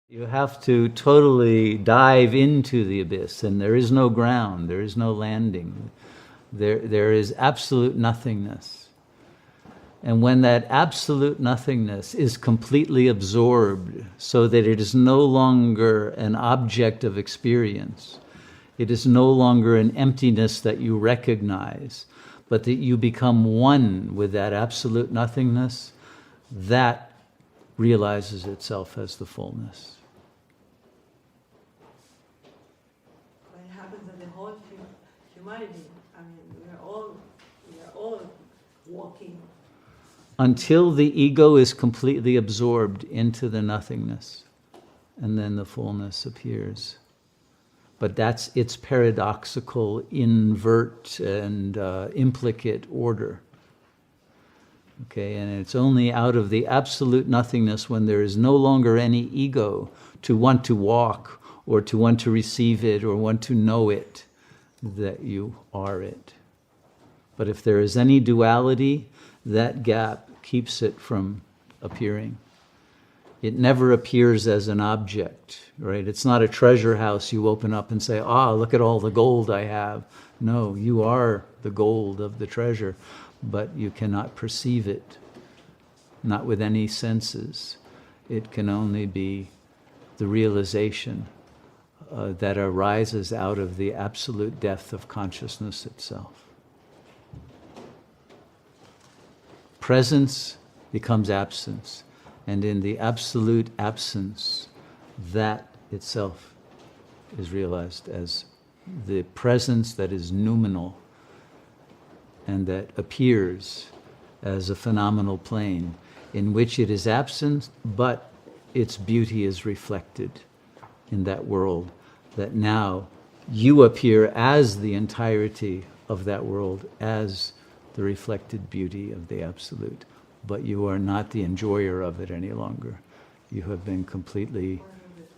You have to totally dive into the abyss, and there is no ground, there is no landing. There is absolute nothingness. And when that absolute nothingness is completely absorbed so that it is no longer an object of experience, it is no longer an emptiness that you recognize, but that you become one with that absolute nothingness, that realizes itself as the fullness. It happens in the whole humanity. I mean, we are all walking. Until the ego is completely absorbed into the nothingness, and then the fullness appears. But that's its paradoxical, invert, and implicate order. Okay, and it's only out of the absolute nothingness, when there is no longer any ego to want to walk, or to want to receive it, or want to know it, that you are it. But if there is any duality, that gap keeps it from appearing. It never appears as an object, right? It's not a treasure house you open up and say, look at all the gold I have. No, you are the gold of the treasure, but you cannot perceive it, not with any senses. It can only be the realization that arises out of the absolute depth of consciousness itself. Presence becomes absence, and in the absolute absence, that itself is realized as the presence that is noumenal and that appears as a phenomenal plane in which it is absent, but its beauty is reflected in that world, that now you appear as the entirety of that world, as the reflected beauty of the Absolute. But you are not the enjoyer of it any longer. You have been completely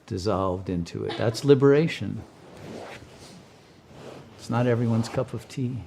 dissolved into it. That's liberation. It's not everyone's cup of tea.